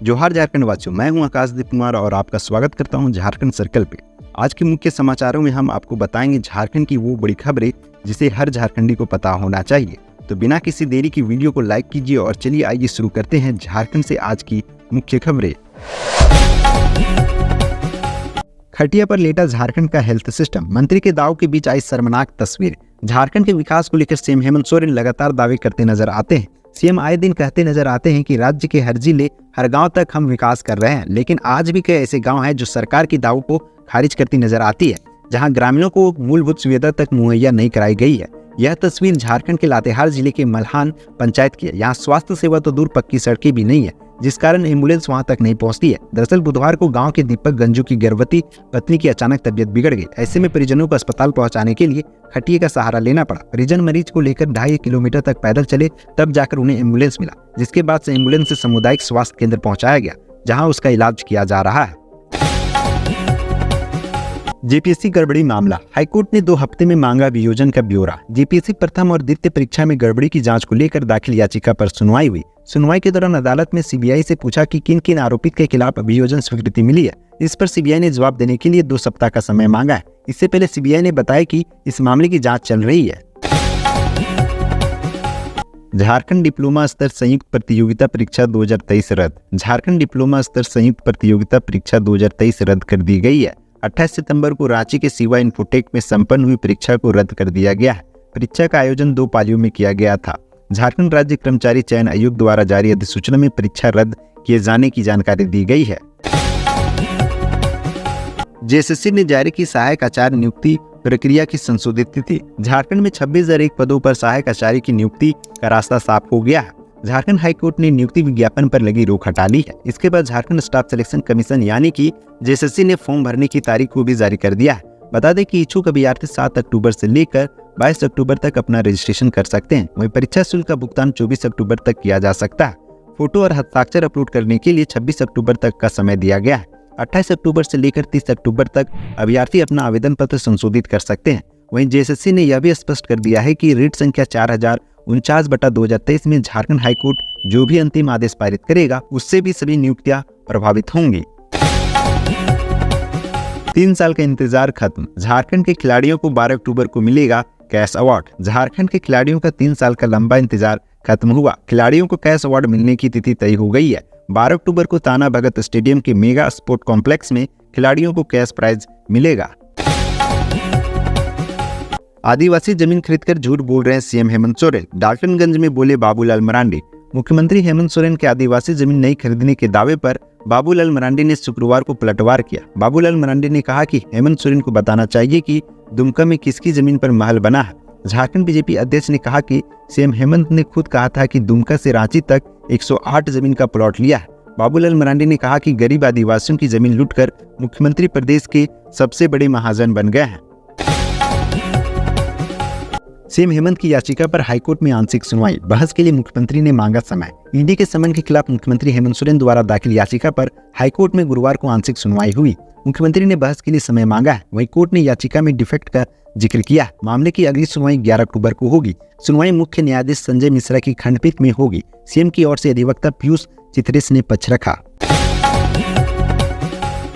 जोहार झारखंड वासियों, मैं हूं आकाशदीप कुमार और आपका स्वागत करता हूं झारखंड सर्कल पे। आज के मुख्य समाचारों में हम आपको बताएंगे झारखंड की वो बड़ी खबरें जिसे हर झारखंडी को पता होना चाहिए। तो बिना किसी देरी की वीडियो को लाइक कीजिए और चलिए आइए शुरू करते हैं झारखंड से आज की मुख्य खबरें। खटिया पर लेटा झारखंड का हेल्थ सिस्टम, मंत्री के दाव के बीच आई शर्मनाक तस्वीर। झारखंड के विकास को लेकर सीएम हेमंत सोरेन लगातार दावे करते नजर आते हैं। सीएम आए दिन कहते नजर आते हैं कि राज्य के हर जिले हर गांव तक हम विकास कर रहे हैं, लेकिन आज भी कई ऐसे गांव हैं जो सरकार की दावों को खारिज करती नजर आती है, जहां ग्रामीणों को मूलभूत सुविधा तक मुहैया नहीं कराई गई है। यह तस्वीर झारखंड के लातेहार जिले के मल्हान पंचायत की है। यहाँ स्वास्थ्य सेवा तो दूर, पक्की सड़कें भी नहीं है, जिस कारण एम्बुलेंस वहां तक नहीं पहुंचती है। दरअसल बुधवार को गांव के दीपक गंजू की गर्भवती पत्नी की अचानक तबीयत बिगड़ गई। ऐसे में परिजनों को अस्पताल पहुंचाने के लिए खटिया का सहारा लेना पड़ा। परिजन मरीज को लेकर 2.5 किलोमीटर तक पैदल चले, तब जाकर उन्हें एम्बुलेंस मिला, जिसके बाद से एम्बुलेंस से सामुदायिक स्वास्थ्य केंद्र पहुंचाया गया, जहां उसका इलाज किया जा रहा है। जेपीएससी गड़बड़ी मामला, हाईकोर्ट ने 2 हफ्ते में मांगा वियोजन का ब्यौरा। जेपीएससी प्रथम और द्वितीय परीक्षा में गड़बड़ी की जांच को लेकर दाखिल याचिका पर सुनवाई हुई। सुनवाई के दौरान अदालत में सीबीआई से पूछा कि किन किन आरोपित के खिलाफ अभियोजन स्वीकृति मिली है। इस पर सीबीआई ने जवाब देने के लिए 2 सप्ताह का समय मांगा है। इससे पहले सीबीआई ने बताया कि इस मामले की जाँच चल रही है। झारखंड डिप्लोमा स्तर संयुक्त प्रतियोगिता परीक्षा 2023 रद्द। झारखंड डिप्लोमा स्तर संयुक्त प्रतियोगिता परीक्षा 2023 रद्द कर दी गई है। 28 सितंबर को रांची के शिवा इन्फोटेक में संपन्न हुई परीक्षा को रद्द कर दिया गया है। परीक्षा का आयोजन 2 पालियों में किया गया था। झारखंड राज्य कर्मचारी चयन आयोग द्वारा जारी अधिसूचना में परीक्षा रद्द किए जाने की जानकारी दी गई है। जेएसएससी ने जारी की सहायक आचार्य नियुक्ति प्रक्रिया की संशोधित तिथि। झारखंड में 26,001 पदों पर सहायक आचार्य की नियुक्ति का रास्ता साफ हो गया है। झारखंड हाईकोर्ट ने नियुक्ति विज्ञापन पर लगी रोक हटा ली है। इसके बाद झारखंड स्टाफ सिलेक्शन कमीशन यानी कि जेएसएससी ने फॉर्म भरने की तारीख को भी जारी कर दिया है। बता दें कि इच्छुक अभ्यर्थी 7 अक्टूबर से लेकर 22 अक्टूबर तक अपना रजिस्ट्रेशन कर सकते हैं। वहीं परीक्षा शुल्क का भुगतान 24 अक्टूबर तक किया जा सकता है। फोटो और हस्ताक्षर अपलोड करने के लिए 26 अक्टूबर तक का समय दिया गया है। 28 अक्टूबर से लेकर 30 अक्टूबर तक अभ्यर्थी अपना आवेदन पत्र संशोधित कर सकते हैं। वहीं जेएसएससी ने यह भी स्पष्ट कर दिया है कि रीट संख्या 4049/2023 में झारखंड हाईकोर्ट जो भी अंतिम आदेश पारित करेगा, उससे भी सभी नियुक्तियां प्रभावित होंगी। 3 साल का इंतजार खत्म। झारखंड के खिलाड़ियों को 12 अक्टूबर को मिलेगा कैश अवार्ड। झारखंड के खिलाड़ियों का 3 साल का लंबा इंतजार खत्म हुआ। खिलाड़ियों को कैश अवार्ड मिलने की तिथि तय हो गई है। 12 अक्टूबर को ताना भगत स्टेडियम के मेगा स्पोर्ट कॉम्प्लेक्स में खिलाड़ियों को कैश प्राइज मिलेगा। आदिवासी जमीन खरीदकर झूठ बोल रहे हैं सीएम हेमंत सोरेन। डाल्टनगंज में बोले बाबूलाल मरांडी। मुख्यमंत्री हेमंत सोरेन के आदिवासी जमीन नहीं खरीदने के दावे पर बाबूलाल मरांडी ने शुक्रवार को पलटवार किया। बाबूलाल मरांडी ने कहा कि हेमंत सोरेन को बताना चाहिए कि दुमका में किसकी जमीन पर महल बना है। झारखंड बीजेपी अध्यक्ष ने कहा कि सीएम हेमंत ने खुद कहा था कि दुमका से रांची तक 108 जमीन का प्लॉट लिया है। बाबूलाल मरांडी ने कहा कि गरीब आदिवासियों की जमीन लूटकर मुख्यमंत्री प्रदेश के सबसे बड़े महाजन बन गए हैं। सीएम हेमंत की याचिका पर हाईकोर्ट में आंशिक सुनवाई। बहस के लिए मुख्यमंत्री ने मांगा समय। ईडी के समन के खिलाफ मुख्यमंत्री हेमंत सोरेन द्वारा दाखिल याचिका पर हाईकोर्ट में गुरुवार को आंशिक सुनवाई हुई। मुख्यमंत्री ने बहस के लिए समय मांगा है। वहीं कोर्ट ने याचिका में डिफेक्ट का जिक्र किया। मामले की अगली सुनवाई 11 अक्टूबर को होगी। सुनवाई मुख्य न्यायाधीश संजय मिश्रा की खंडपीठ में होगी। सीएम की ओर से अधिवक्ता पीयूष चित्रेश ने पक्ष रखा।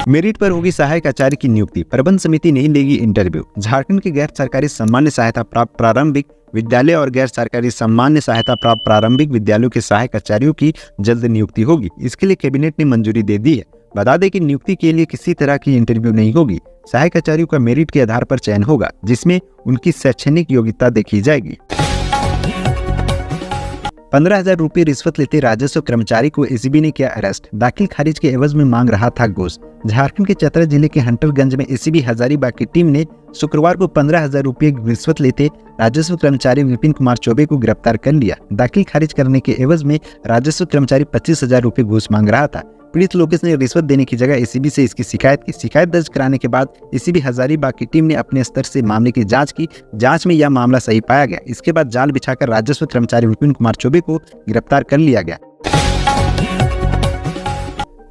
मेरिट पर होगी सहायक आचार्य की नियुक्ति, प्रबंध समिति नहीं लेगी इंटरव्यू। झारखंड के गैर सरकारी सामान्य सहायता प्राप्त प्रारंभिक विद्यालय और गैर सरकारी सामान्य सहायता प्राप्त प्रारंभिक विद्यालयों के सहायक आचार्यों की जल्द नियुक्ति होगी। इसके लिए कैबिनेट ने मंजूरी दे दी है। बता दें कि नियुक्ति के लिए किसी तरह की इंटरव्यू नहीं होगी। सहायक आचार्यों का मेरिट के आधार पर चयन होगा, जिसमें उनकी शैक्षणिक योग्यता देखी जाएगी। 15,000 रुपये रिश्वत लेते राजस्व कर्मचारी को एसीबी ने किया अरेस्ट। दाखिल खारिज के एवज में मांग रहा था घूस। झारखंड के चतरा जिले के हंटरगंज में एसीबी हजारीबाग की टीम ने शुक्रवार को 15,000 रुपये रिश्वत लेते राजस्व कर्मचारी विपिन कुमार चौबे को गिरफ्तार कर लिया। दाखिल खारिज करने के एवज में राजस्व कर्मचारी 25,000 रुपये घूस मांग रहा था। पीड़ित लोकेश ने रिश्वत देने की जगह एसीबी से इसकी शिकायत की। शिकायत दर्ज कराने के बाद एसीबी हजारीबाग की टीम ने अपने स्तर से मामले की जांच की। जांच में यह मामला सही पाया गया। इसके बाद जाल बिछाकर राजस्व कर्मचारी विपिन कुमार चौबे को गिरफ्तार कर लिया गया।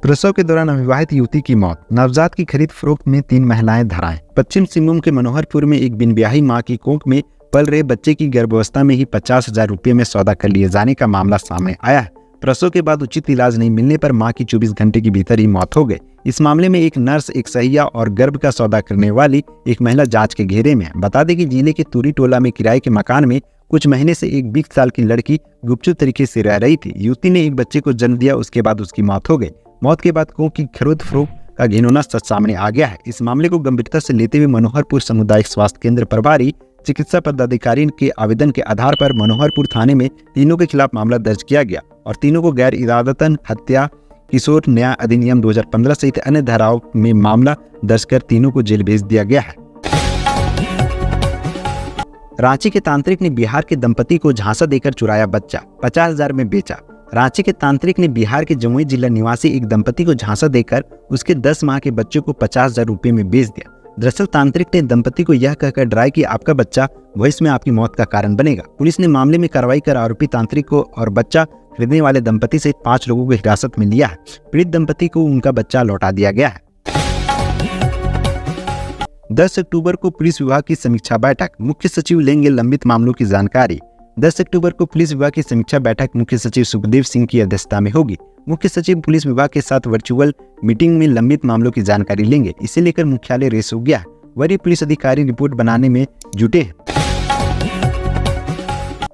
प्रसव के दौरान अविवाहित युवती की मौत। नवजात की खरीद फरोख्त में 3 महिलाएं धराएं। पश्चिम सिंहभूम के मनोहरपुर में एक बिन ब्याही मां की कोख में पल रहे बच्चे की गर्भावस्था में ही 50,000 रुपये में सौदा कर लिए जाने का मामला सामने आया है। प्रसव के बाद उचित इलाज नहीं मिलने पर मां की 24 घंटे के भीतर ही मौत हो गई। इस मामले में एक नर्स, एक सहिया और गर्भ का सौदा करने वाली एक महिला जांच के घेरे में है। बता दें कि जिले के तुरी टोला में किराए के मकान में कुछ महीने से एक 20 साल की लड़की गुपचुप तरीके से रह रही थी। युवती ने एक बच्चे को जन्म दिया, उसके बाद उसकी मौत हो गई। मौत के बाद की खरीद फरोख्त का घिनौना सच सामने आ गया है। इस मामले को गंभीरता से लेते हुए मनोहरपुर सामुदायिक स्वास्थ्य केंद्र प्रभारी चिकित्सा पदाधिकारी के आवेदन के आधार पर मनोहरपुर थाने में तीनों के खिलाफ मामला दर्ज किया गया और तीनों को गैर इरादतन हत्या, किशोर न्याय अधिनियम 2015 सहित अन्य धाराओं में मामला दर्ज कर तीनों को जेल भेज दिया गया है। रांची के तांत्रिक ने बिहार के दंपति को झांसा देकर चुराया बच्चा, 50,000 में बेचा। रांची के तांत्रिक ने बिहार के जमुई जिला निवासी एक दंपति को झांसा देकर उसके 10 माह के बच्चे को 50,000 रुपये में बेच दिया। दरअसल तांत्रिक ने दंपति को यह कहकर डराया कि आपका बच्चा भविष्य में आपकी मौत का कारण बनेगा। पुलिस ने मामले में कार्रवाई कर आरोपी तांत्रिक को और बच्चा खरीदने वाले दंपति सहित 5 लोगों को हिरासत में लिया है। पीड़ित दंपति को उनका बच्चा लौटा दिया गया है। 10 अक्टूबर को पुलिस विभाग की समीक्षा बैठक, मुख्य सचिव लेंगे लंबित मामलों की जानकारी। 10 अक्टूबर को पुलिस विभाग की समीक्षा बैठक मुख्य सचिव सुखदेव सिंह की अध्यक्षता में होगी। मुख्य सचिव पुलिस विभाग के साथ वर्चुअल मीटिंग में लंबित मामलों की जानकारी लेंगे। इसे लेकर मुख्यालय रेस हो गया। वरीय पुलिस अधिकारी रिपोर्ट बनाने में जुटे हैं।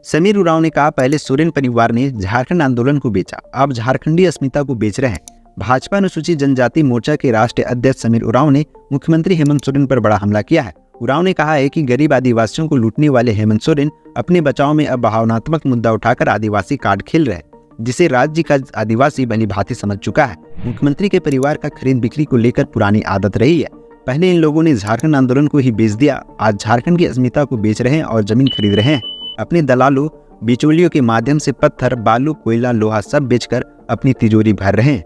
समीर उरांव ने कहा, पहले सोरेन परिवार ने झारखंड आंदोलन को बेचा, अब झारखंडी अस्मिता को बेच रहे हैं। भाजपा अनुसूचित जनजाति मोर्चा के राष्ट्रीय अध्यक्ष समीर उरांव ने मुख्यमंत्री हेमंत सोरेन पर बड़ा हमला किया है। उरांव ने कहा है कि गरीब आदिवासियों को लूटने वाले हेमंत सोरेन अपने बचाव में अब भावनात्मक मुद्दा उठाकर आदिवासी कार्ड खेल रहे हैं, जिसे राज्य का आदिवासी भली भांति समझ चुका है। मुख्यमंत्री के परिवार का खरीद बिक्री को लेकर पुरानी आदत रही है। पहले इन लोगों ने झारखंड आंदोलन को ही बेच दिया, आज झारखंड की अस्मिता को बेच रहे हैं और जमीन खरीद रहे हैं। अपने दलालों बिचौलियों के माध्यम से पत्थर, बालू, कोयला, लोहा सब बेचकर अपनी तिजोरी भर रहे हैं।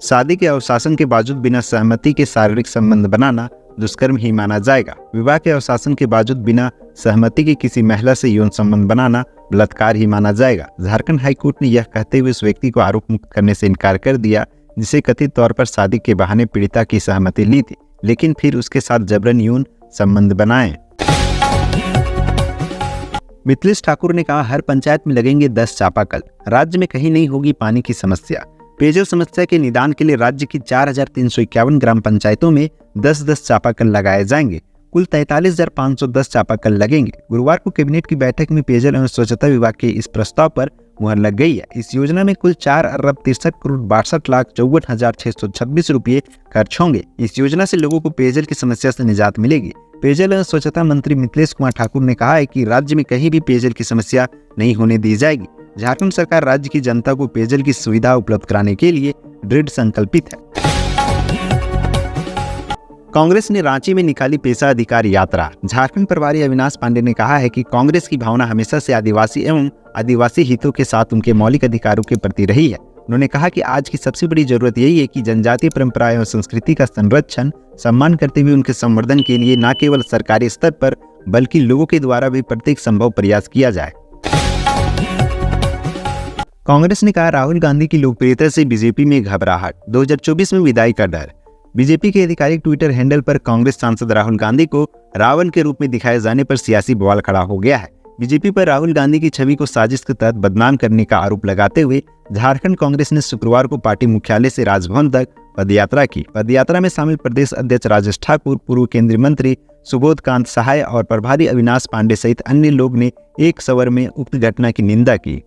शादी के अवशासन के बावजूद बिना सहमति के शारीरिक संबंध बनाना दुष्कर्म ही माना जाएगा। विवाह के अवशासन के बावजूद बिना सहमति के किसी महिला से यौन संबंध बनाना बलात्कार ही माना जाएगा। झारखंड हाईकोर्ट ने यह कहते हुए उस व्यक्ति को आरोप मुक्त करने से इनकार कर दिया जिसे कथित तौर पर शादी के बहाने पीड़िता की सहमति ली थी, लेकिन फिर उसके साथ जबरन यौन संबंध बनाए। मिथिलेश ठाकुर ने कहा, हर पंचायत में लगेंगे 10 चापाकल, राज्य में कहीं नहीं होगी पानी की समस्या। पेयजल समस्या के निदान के लिए राज्य की 4,351 ग्राम पंचायतों में 10-10 चापाकल लगाए जाएंगे। कुल 43,510 चापाकल लगेंगे। गुरुवार को कैबिनेट की बैठक में पेयजल एवं स्वच्छता विभाग के इस प्रस्ताव पर मुहर लग गई है। इस योजना में कुल 4,63,62,54,626 रुपये खर्च होंगे। इस योजना से लोगों को पेयजल की समस्या से निजात मिलेगी। पेयजल एवं स्वच्छता मंत्री मिथिलेश कुमार ठाकुर ने कहा है कि राज्य में कहीं भी पेयजल की समस्या नहीं होने दी जाएगी। झारखंड सरकार राज्य की जनता को पेयजल की सुविधा उपलब्ध कराने के लिए दृढ़ संकल्पित है। कांग्रेस ने रांची में निकाली पेशा अधिकार यात्रा। झारखंड प्रभारी अविनाश पांडे ने कहा है कि कांग्रेस की भावना हमेशा से आदिवासी एवं आदिवासी हितों के साथ उनके मौलिक अधिकारों के प्रति रही है। उन्होंने कहा कि आज की सबसे बड़ी जरूरत यही है कि जनजातीय परंपरा एवं संस्कृति का संरक्षण, सम्मान करते हुए उनके संवर्धन के लिए न केवल सरकारी स्तर पर बल्कि लोगों के द्वारा भी प्रत्येक संभव प्रयास किया जाए। कांग्रेस ने कहा, राहुल गांधी की लोकप्रियता से बीजेपी में घबराहट, 2024 में विदाई का डर। बीजेपी के आधिकारिक ट्विटर हैंडल पर कांग्रेस सांसद राहुल गांधी को रावण के रूप में दिखाए जाने पर सियासी बवाल खड़ा हो गया है। बीजेपी पर राहुल गांधी की छवि को साजिश के तहत बदनाम करने का आरोप लगाते हुए झारखंड कांग्रेस ने शुक्रवार को पार्टी मुख्यालय से राजभवन तक पदयात्रा की। पदयात्रा में शामिल प्रदेश अध्यक्ष राजेश ठाकुर, पूर्व केंद्रीय मंत्री सुबोध कांत सहाय और प्रभारी अविनाश पांडे सहित अन्य लोग ने एक स्वर में उक्त घटना की निंदा की।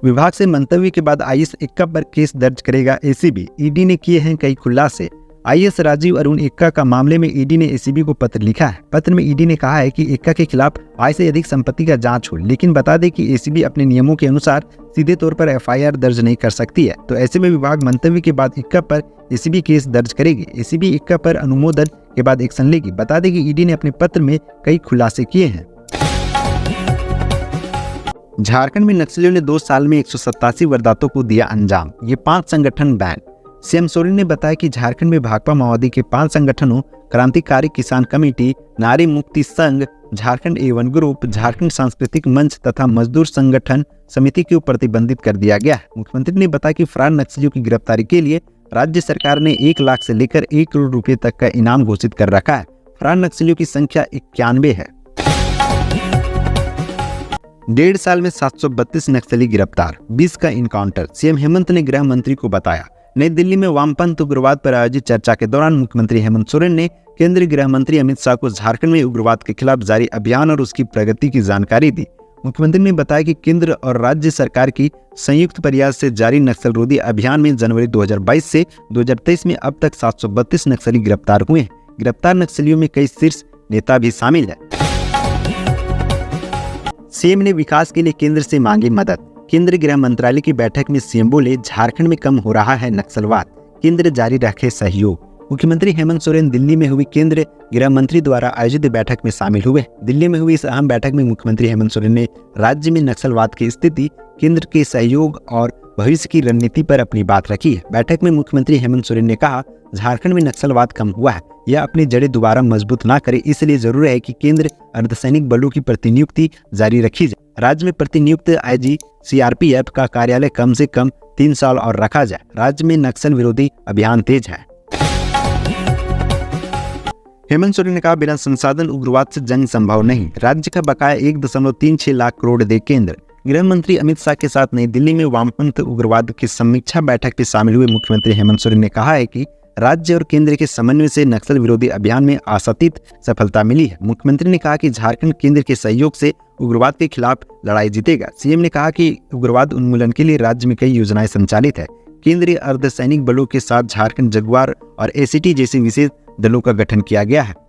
विभाग से मंतव्य के बाद आईएएस एक्का पर केस दर्ज करेगा एसीबी। ईडी ने किए हैं कई खुलासे। आईएएस राजीव अरुण एक्का का मामले में ईडी ने एसीबी को पत्र लिखा है। पत्र में ईडी ने कहा है कि एक्का के खिलाफ आय से अधिक संपत्ति का जांच हो, लेकिन बता दें कि एसीबी अपने नियमों के अनुसार सीधे तौर पर एफआईआर दर्ज नहीं कर सकती है। तो ऐसे में विभाग मंतव्य के बाद एक्का पर एसीबी केस दर्ज करेगी। एसीबी एक्का पर अनुमोदन के बाद एक्शन लेगी। बता दें कि ईडी ने अपने पत्र में कई खुलासे किए हैं। झारखंड में नक्सलियों ने 2 साल में 187 वारदातों को दिया अंजाम। ये 5 संगठन बैन। सीएम सोरेन ने बताया कि झारखंड में भाकपा माओवादी के 5 संगठनों क्रांतिकारी किसान कमेटी, नारी मुक्ति संघ, झारखंड A1 ग्रुप, झारखंड सांस्कृतिक मंच तथा मजदूर संगठन समिति को प्रतिबंधित कर दिया गया है। मुख्यमंत्री ने बताया कि फरार नक्सलियों की गिरफ्तारी के लिए राज्य सरकार ने 1 लाख से लेकर 1 करोड़ रुपए तक का इनाम घोषित कर रखा है। फरार नक्सलियों की संख्या 91 है। 1.5 साल में 732 नक्सली गिरफ्तार, 20 का इनकाउंटर, सीएम हेमंत ने गृह मंत्री को बताया। नई दिल्ली में वामपंथ उग्रवाद पर आयोजित चर्चा के दौरान मुख्यमंत्री हेमंत सोरेन ने केंद्रीय गृह मंत्री अमित शाह को झारखंड में उग्रवाद के खिलाफ जारी अभियान और उसकी प्रगति की जानकारी दी। मुख्यमंत्री ने बताया कि केंद्र और राज्य सरकार की संयुक्त प्रयास से जारी नक्सल रोधी अभियान में जनवरी 2022 से 2023 में अब तक 732 नक्सली गिरफ्तार हुए हैं। गिरफ्तार नक्सलियों में कई शीर्ष नेता भी शामिल है। सीएम ने विकास के लिए केंद्र से मांगी मदद। केंद्रीय गृह मंत्रालय की बैठक में सीएम बोले, झारखंड में कम हो रहा है नक्सलवाद, केंद्र जारी रखे सहयोग। मुख्यमंत्री हेमंत सोरेन दिल्ली में हुई केंद्रीय गृह मंत्री द्वारा आयोजित बैठक में शामिल हुए। दिल्ली में हुई इस अहम बैठक में मुख्यमंत्री हेमंत सोरेन ने राज्य में नक्सलवाद की स्थिति, केंद्र के सहयोग और भविष्य की रणनीति पर अपनी बात रखी है। बैठक में मुख्यमंत्री हेमंत सोरेन ने कहा, झारखंड में नक्सलवाद कम हुआ है, यह अपनी जड़ें दोबारा मजबूत न करे, इसलिए जरूरी है कि केंद्र अर्धसैनिक बलों की प्रतिनियुक्ति जारी रखी जाए। राज्य में प्रतिनियुक्त आईजी सीआरपीएफ का कार्यालय कम से कम 3 साल और रखा जाए। राज्य में नक्सल विरोधी अभियान तेज है। हेमंत सोरेन ने कहा, बिना संसाधन उग्रवाद से जंग संभव नहीं, राज्य का बकाया 1.36 लाख करोड़ दे केंद्र। गृह मंत्री अमित शाह के साथ नई दिल्ली में वामपंथ उग्रवाद की समीक्षा बैठक में शामिल हुए मुख्यमंत्री हेमंत सोरेन ने कहा है कि राज्य और केंद्र के समन्वय से नक्सल विरोधी अभियान में आशातीत सफलता मिली है। मुख्यमंत्री ने कहा कि झारखंड केंद्र के सहयोग से उग्रवाद के खिलाफ लड़ाई जीतेगा। सीएम ने कहा कि उग्रवाद उन्मूलन के लिए राज्य में कई योजनाएं संचालित है। केंद्रीय अर्धसैनिक बलों के साथ झारखंड जगुआर और एसीटी जैसे विशेष दलों का गठन किया गया है।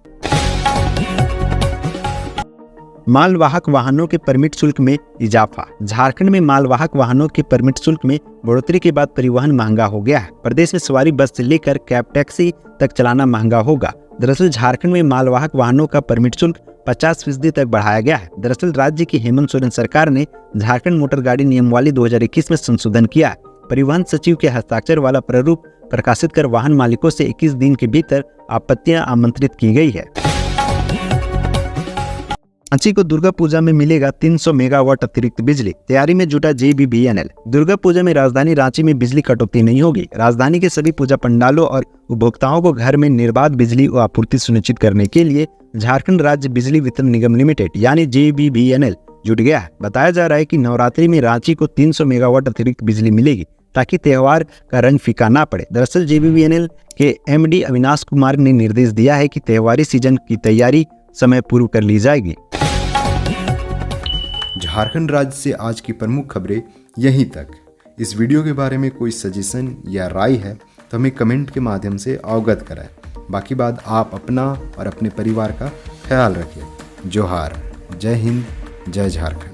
मालवाहक वाहनों के परमिट शुल्क में इजाफा। झारखंड में मालवाहक वाहनों के परमिट शुल्क में बढ़ोतरी के बाद परिवहन महंगा हो गया है। प्रदेश में सवारी बस से लेकर कैब टैक्सी तक चलाना महंगा होगा। दरअसल झारखंड में मालवाहक वाहनों का परमिट शुल्क 50% तक बढ़ाया गया है। दरअसल राज्य की हेमंत सोरेन सरकार ने झारखंड मोटर गाड़ी नियमावली 2021 में संशोधन किया है। परिवहन सचिव के हस्ताक्षर वाला प्रारूप प्रकाशित कर वाहन मालिकों से 21 दिन के भीतर आपत्तियां आमंत्रित की गई है। रांची को दुर्गा पूजा में मिलेगा 300 मेगावाट अतिरिक्त बिजली, तैयारी में जुटा JBBNL। दुर्गा पूजा में राजधानी रांची में बिजली कटौती नहीं होगी। राजधानी के सभी पूजा पंडालों और उपभोक्ताओं को घर में निर्बाध बिजली और आपूर्ति सुनिश्चित करने के लिए झारखंड राज्य बिजली वितरण निगम लिमिटेड यानी JBBNL जुट गया है। बताया जा रहा है कि नवरात्रि में रांची को 300 मेगावाट अतिरिक्त बिजली मिलेगी ताकि त्योहार का रंग फीका ना पड़े। दरअसल JBBNL के MD अविनाश कुमार ने निर्देश दिया है कि त्योहारी सीजन की तैयारी समय पूर्व कर ली जाएगी। झारखंड राज्य से आज की प्रमुख खबरें यहीं तक। इस वीडियो के बारे में कोई सजेशन या राय है तो हमें कमेंट के माध्यम से अवगत कराएं। बाकी बात आप अपना और अपने परिवार का ख्याल रखिए। जोहार, जय हिंद, जय झारखंड।